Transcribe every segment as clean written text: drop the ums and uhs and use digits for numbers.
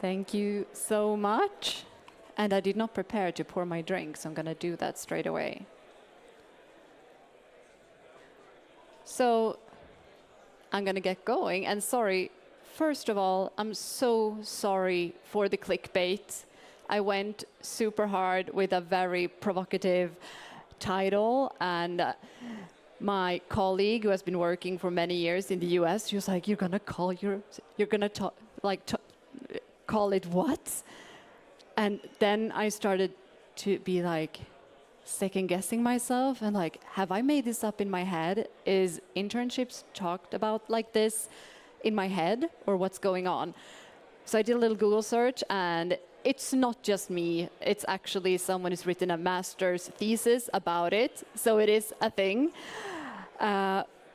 Thank you so much. And I did not prepare to pour my drink, so I'm going to do that straight away. So I'm going to get going. And sorry, first of all, I'm so sorry for the clickbait. I went super hard with a very provocative title, and my colleague who has been working for many years in the US, she was like, you're going to call call it what? And then I started to be like second guessing myself and like, have I made this up in my head? Is internships talked about like this in my head, or what's going on? So I did a little Google search, and it's not just me. It's actually someone who's written a master's thesis about it. So it is a thing.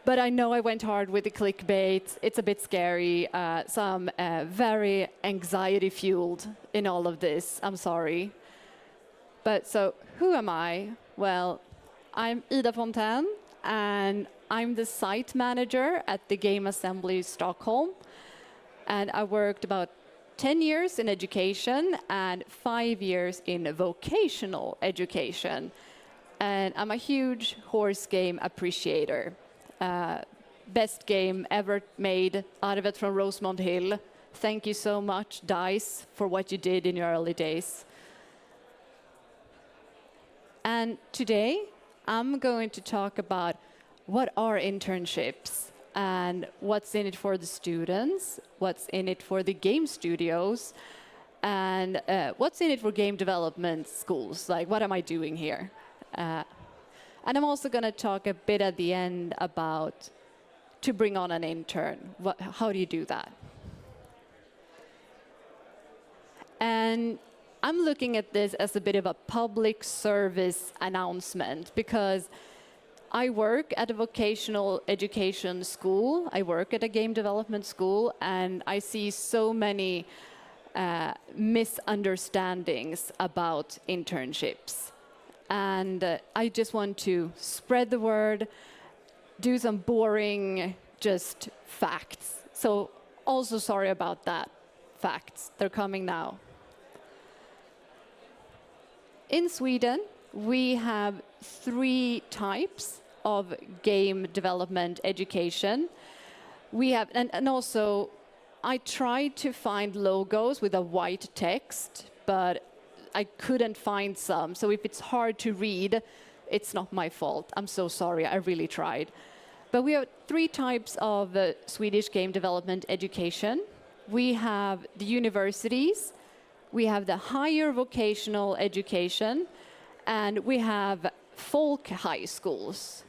But I know I went hard with the clickbait. It's a bit scary. So I'm very anxiety-fueled in all of this. I'm sorry. But so who am I? Well, I'm Ida Fontaine, and I'm the site manager at the Game Assembly Stockholm. And I worked about 10 years in education and 5 years in vocational education. And I'm a huge horse game appreciator. Best game ever made, Arvet from Rosemont Hill. Thank you so much, DICE, for what you did in your early days. And today, I'm going to talk about what are internships and what's in it for the students, what's in it for the game studios, and what's in it for game development schools. Like, what am I doing here? And I'm also going to talk a bit at the end about to bring on an intern. How do you do that? And I'm looking at this as a bit of a public service announcement, because I work at a vocational education school. I work at a game development school, and I see so many misunderstandings about internships. And I just want to spread the word, do some boring, just facts. So also sorry about that. Facts, they're coming now. In Sweden, we have 3 types of game development education. We have, and also, I tried to find logos with a white text, but I couldn't find some. So if it's hard to read, it's not my fault. I'm so sorry, I really tried. But we have 3 types of Swedish game development education. We have the universities, we have the higher vocational education, and we have folk high schools.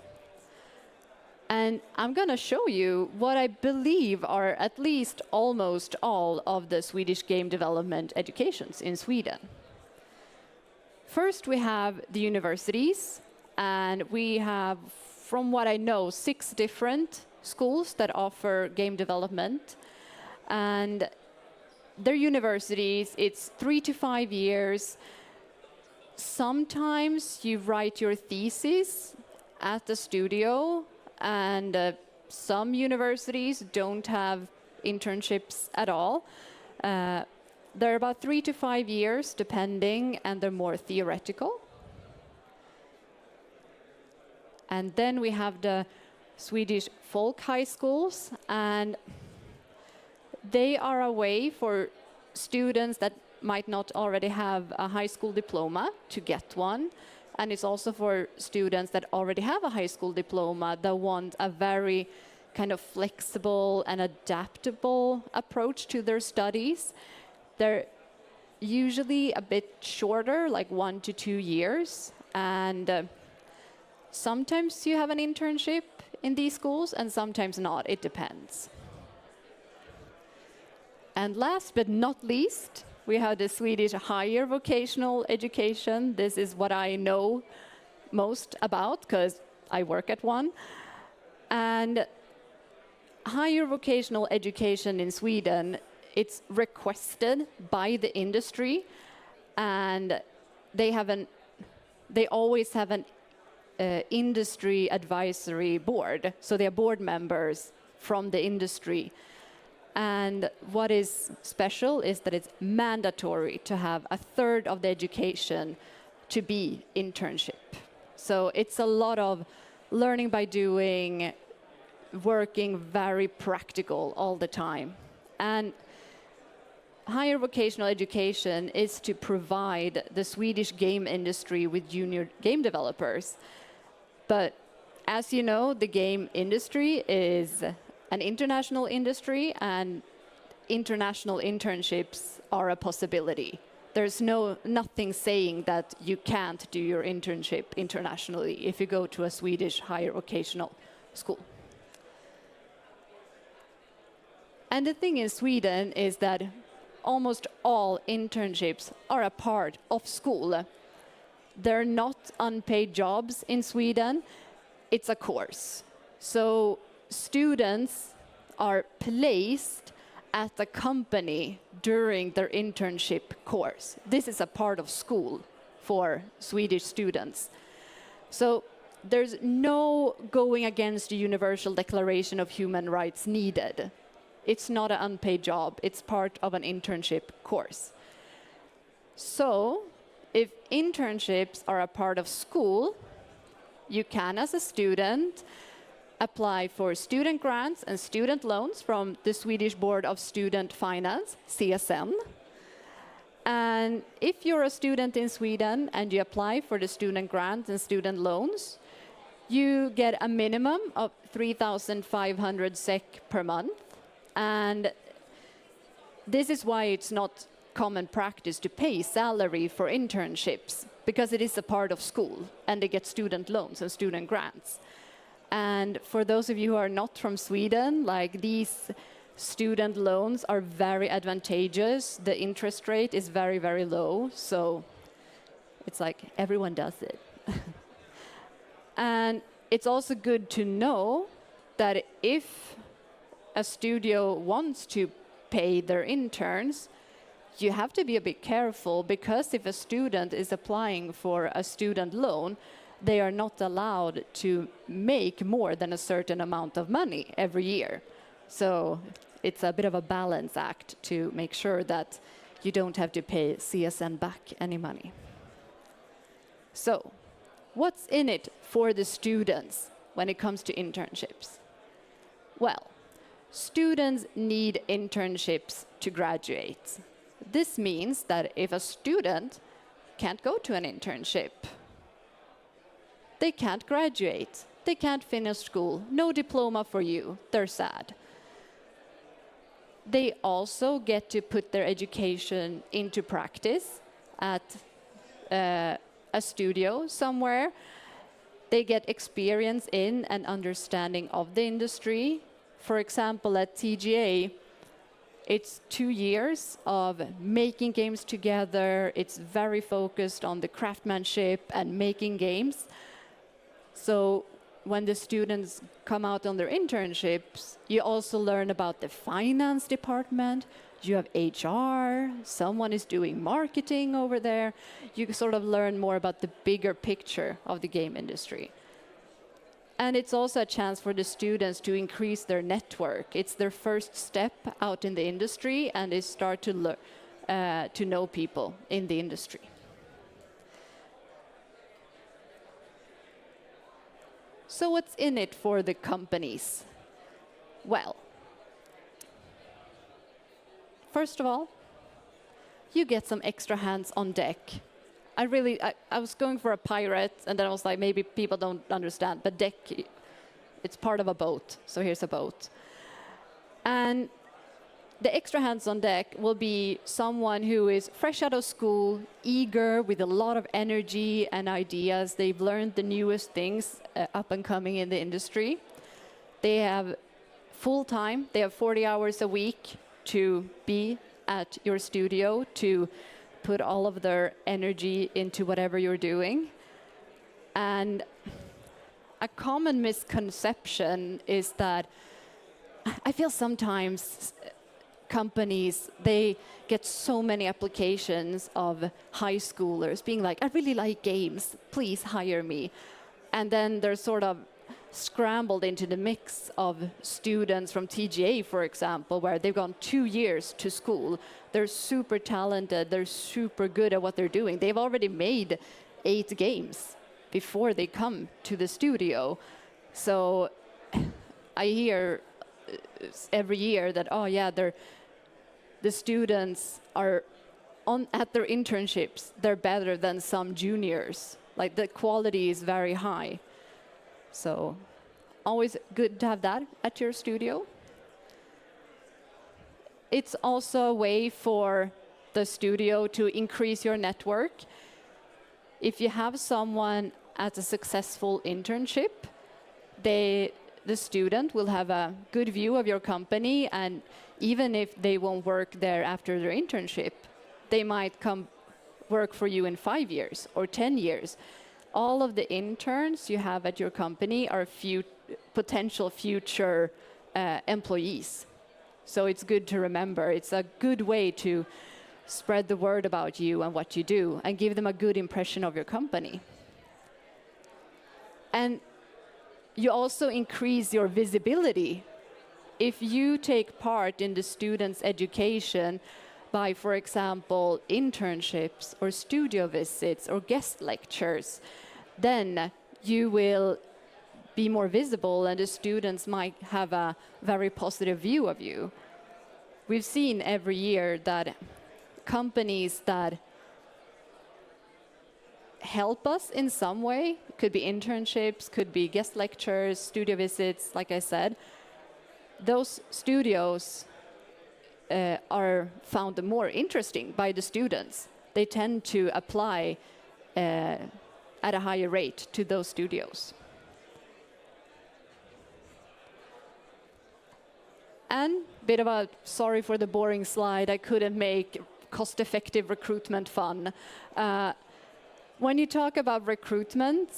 And I'm going to show you what I believe are at least almost all of the Swedish game development educations in Sweden. First, we have the universities, and we have, from what I know, 6 different schools that offer game development. And their universities, it's 3 to 5 years. Sometimes you write your thesis at the studio, and some universities don't have internships at all. They're about 3 to 5 years, depending, and they're more theoretical. And then we have the Swedish folk high schools, and they are a way for students that might not already have a high school diploma to get one. And it's also for students that already have a high school diploma that want a very kind of flexible and adaptable approach to their studies. They're usually a bit shorter, like 1 to 2 years. And sometimes you have an internship in these schools, and sometimes not. It depends. And last but not least, we have the Swedish higher vocational education. This is what I know most about, because I work at one. And higher vocational education in Sweden, it's requested by the industry, and they always have an industry advisory board. So they are board members from the industry. And what is special is that it's mandatory to have a third of the education to be internship. So it's a lot of learning by doing, working very practical all the time. And higher vocational education is to provide the Swedish game industry with junior game developers. But as you know, the game industry is an international industry, and international internships are a possibility. There's nothing saying that you can't do your internship internationally if you go to a Swedish higher vocational school. And the thing in Sweden is that almost all internships are a part of school. They're not unpaid jobs in Sweden, it's a course. So students are placed at a company during their internship course. This is a part of school for Swedish students. So there's no going against the Universal Declaration of Human Rights needed. It's not an unpaid job, it's part of an internship course. So if internships are a part of school, you can, as a student, apply for student grants and student loans from the Swedish Board of Student Finance, CSN. And if you're a student in Sweden and you apply for the student grants and student loans, you get a minimum of 3,500 SEK per month. And this is why it's not common practice to pay salary for internships, because it is a part of school and they get student loans and student grants. And for those of you who are not from Sweden, like, these student loans are very advantageous. The interest rate is very, very low. So it's like everyone does it. And it's also good to know that if a studio wants to pay their interns, you have to be a bit careful, because if a student is applying for a student loan, they are not allowed to make more than a certain amount of money every year. So it's a bit of a balance act to make sure that you don't have to pay CSN back any money. So what's in it for the students when it comes to internships? Well, students need internships to graduate. This means that if a student can't go to an internship, they can't graduate, they can't finish school, no diploma for you, they're sad. They also get to put their education into practice at a studio somewhere. They get experience in and understanding of the industry. For example, at TGA, it's 2 years of making games together. It's very focused on the craftsmanship and making games. So when the students come out on their internships, you also learn about the finance department. You have HR, someone is doing marketing over there. You sort of learn more about the bigger picture of the game industry. And it's also a chance for the students to increase their network. It's their first step out in the industry, and they start to know people in the industry. So what's in it for the companies? Well, first of all, you get some extra hands on deck. I was going for a pirate, and then I was like, maybe people don't understand, but deck, it's part of a boat, so here's a boat. And the extra hands on deck will be someone who is fresh out of school, eager, with a lot of energy and ideas. They've learned the newest things up and coming in the industry. They have full time, they have 40 hours a week to be at your studio, to put all of their energy into whatever you're doing. And a common misconception is that I feel sometimes companies, they get so many applications of high schoolers being like, I really like games, please hire me. And then there's sort of scrambled into the mix of students from TGA, for example, where they've gone 2 years to school. They're super talented, they're super good at what they're doing. They've already made 8 games before they come to the studio. So I hear every year that, oh yeah, the students are at their internships, they're better than some juniors. Like the quality is very high. So always good to have that at your studio. It's also a way for the studio to increase your network. If you have someone at a successful internship, the student will have a good view of your company, and even if they won't work there after their internship, they might come work for you in 5 years or 10 years. All of the interns you have at your company are potential future employees. So it's good to remember. It's a good way to spread the word about you and what you do and give them a good impression of your company. And you also increase your visibility. If you take part in the students' education by, for example, internships or studio visits or guest lectures, then you will be more visible and the students might have a very positive view of you. We've seen every year that companies that help us in some way, could be internships, could be guest lectures, studio visits, like I said, those studios are found more interesting by the students. They tend to apply at a higher rate to those studios. And bit of a, sorry for the boring slide, I couldn't make cost-effective recruitment fun. When you talk about recruitment,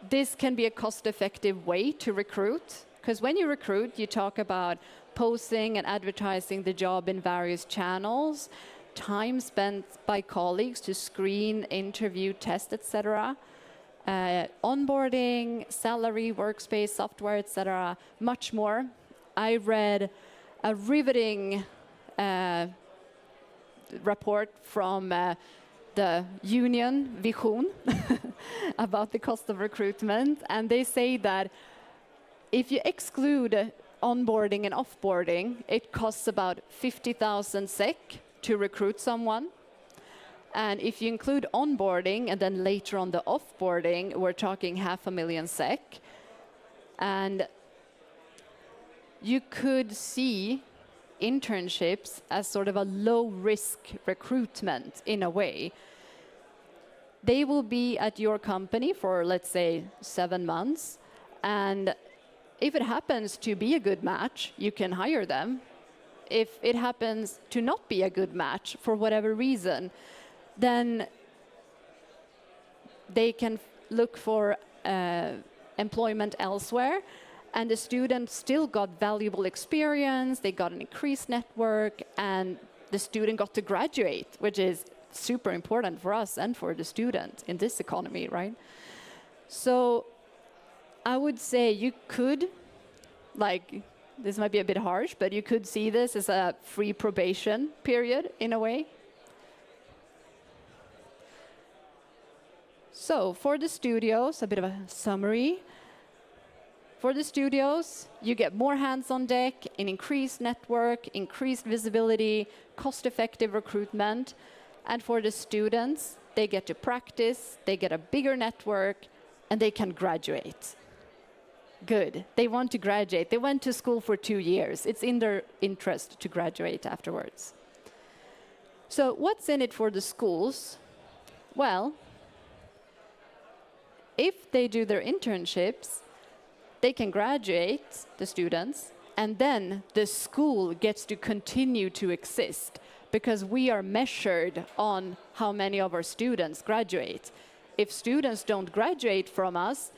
this can be a cost-effective way to recruit, because when you recruit, you talk about posting and advertising the job in various channels, time spent by colleagues to screen, interview, test, etc., onboarding, salary, workspace, software, etc., much more. I read a riveting report from the union Vision about the cost of recruitment, and they say that if you exclude onboarding and offboarding, it costs about 50,000 SEK to recruit someone. And if you include onboarding and then later on the offboarding, we're talking 500,000 SEK. And you could see internships as sort of a low-risk recruitment in a way. They will be at your company for, let's say, 7 months, and if it happens to be a good match, you can hire them. If it happens to not be a good match for whatever reason, then they can look for employment elsewhere, and the student still got valuable experience, they got an increased network, and the student got to graduate, which is super important for us and for the student in this economy, right? So I would say you could, like, this might be a bit harsh, but you could see this as a free probation period in a way. So for the studios, a bit of a summary. For the studios, you get more hands on deck, an increased network, increased visibility, cost-effective recruitment. And for the students, they get to practice, they get a bigger network, and they can graduate. Good. They want to graduate. They went to school for 2 years. It's in their interest to graduate afterwards. So what's in it for the schools? Well, if they do their internships, they can graduate, the students, and then the school gets to continue to exist because we are measured on how many of our students graduate. If students don't graduate from us,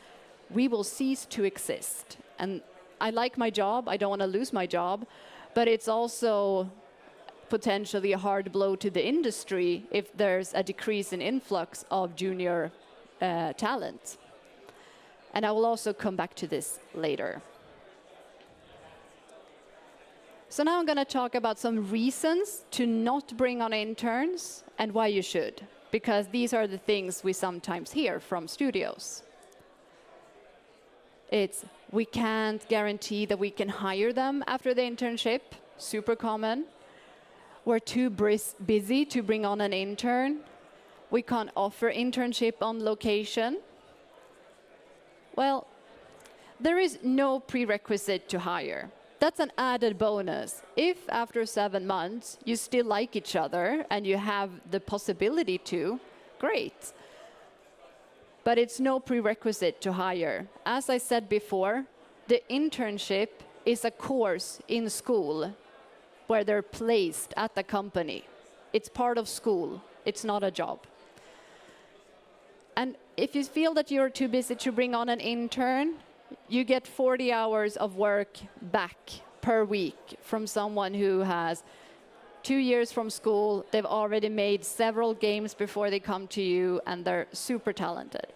we will cease to exist. And I like my job, I don't want to lose my job, but it's also potentially a hard blow to the industry if there's a decrease in influx of junior talent. And I will also come back to this later. So now I'm going to talk about some reasons to not bring on interns and why you should, because these are the things we sometimes hear from studios. It's we can't guarantee that we can hire them after the internship, super common. We're too busy to bring on an intern. We can't offer internship on location. Well, there is no prerequisite to hire. That's an added bonus. If after 7 months you still like each other and you have the possibility to, great. But it's no prerequisite to hire. As I said before, the internship is a course in school where they're placed at the company. It's part of school. It's not a job. And if you feel that you're too busy to bring on an intern, you get 40 hours of work back per week from someone who has 2 years from school. They've already made several games before they come to you, and they're super talented.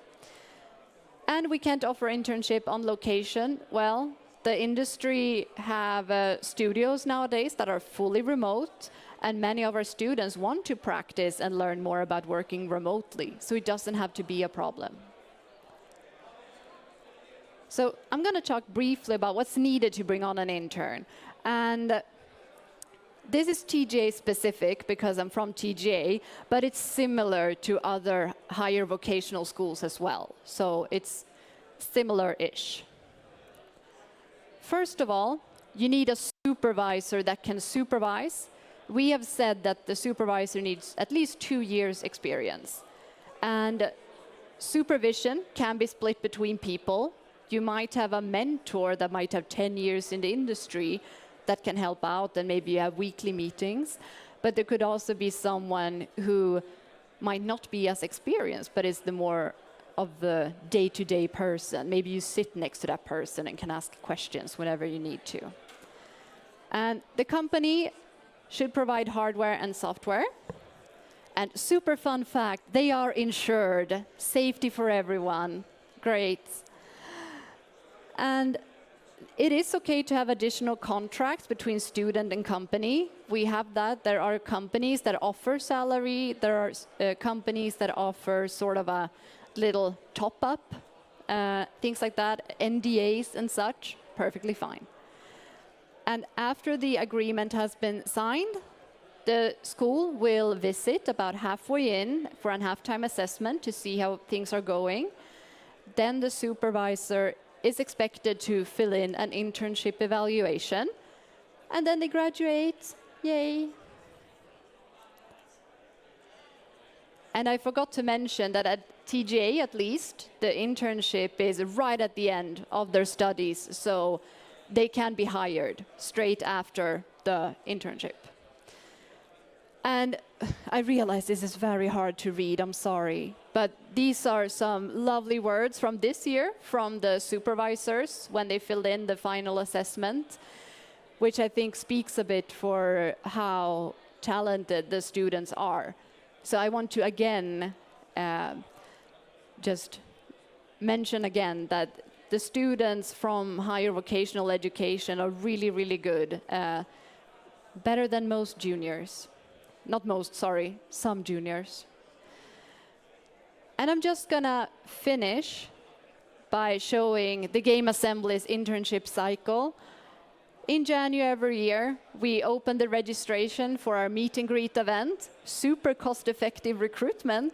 And we can't offer internship on location. Well, the industry have studios nowadays that are fully remote, and many of our students want to practice and learn more about working remotely, so it doesn't have to be a problem. So I'm going to talk briefly about what's needed to bring on an intern. And this is TGA specific because I'm from TGA, but it's similar to other higher vocational schools as well. So it's similar-ish. First of all, you need a supervisor that can supervise. We have said that the supervisor needs at least 2 years experience. And supervision can be split between people. You might have a mentor that might have 10 years in the industry that can help out, and maybe you have weekly meetings. But there could also be someone who might not be as experienced, but is the more of the day-to-day person. Maybe you sit next to that person and can ask questions whenever you need to. And the company should provide hardware and software. And super fun fact, they are insured. Safety for everyone. Great. And it is okay to have additional contracts between student and company. We have that. There are companies that offer salary. There are companies that offer sort of a little top-up, things like that, NDAs and such, perfectly fine. And after the agreement has been signed, the school will visit about halfway in for a half-time assessment to see how things are going. Then the supervisor is expected to fill in an internship evaluation, and then they graduate. Yay. And I forgot to mention that at TGA, at least, the internship is right at the end of their studies, so they can be hired straight after the internship. And I realize this is very hard to read, I'm sorry, but these are some lovely words from this year from the supervisors when they filled in the final assessment, which I think speaks a bit for how talented the students are. So I want to again just mention again that the students from higher vocational education are really, really good, better than most juniors. Not most, sorry, some juniors. And I'm just gonna finish by showing the Game Assembly's internship cycle. In January every year, we open the registration for our meet and greet event, super cost-effective recruitment.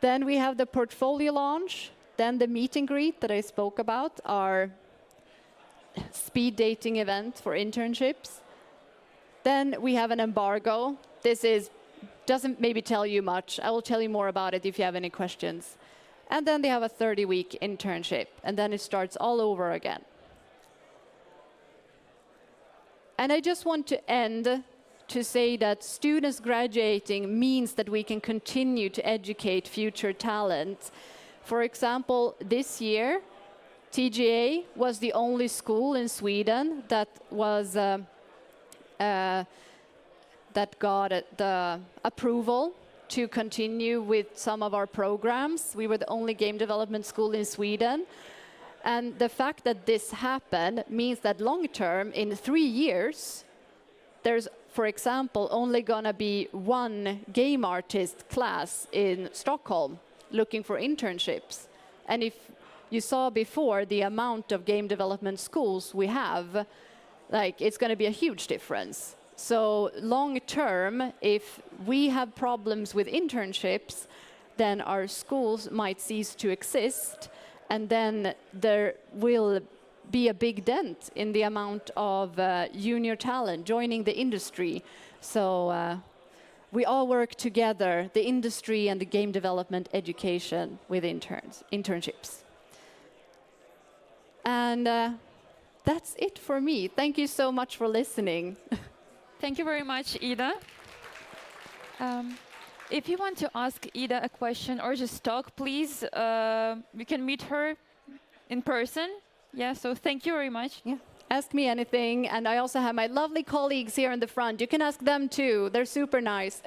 Then we have the portfolio launch, then the meet and greet that I spoke about, our speed dating event for internships. Then we have an embargo. This doesn't maybe tell you much. I will tell you more about it if you have any questions. And then they have a 30-week internship, and then it starts all over again. And I just want to end to say that students graduating means that we can continue to educate future talent. For example, this year, TGA was the only school in Sweden that was that got the approval to continue with some of our programs. We were the only game development school in Sweden. And the fact that this happened means that long term, in 3 years, there's, for example, only gonna be one game artist class in Stockholm looking for internships. And if you saw before the amount of game development schools we have, like, it's gonna be a huge difference. So long term, if we have problems with internships, then our schools might cease to exist, and then there will be a big dent in the amount of junior talent joining the industry. So we all work together, the industry and the game development education with internships. And that's it for me. Thank you so much for listening. Thank you very much, Ida. If you want to ask Ida a question or just talk, please, you can meet her in person. Yeah, so thank you very much. Yeah, ask me anything. And I also have my lovely colleagues here in the front. You can ask them too. They're super nice.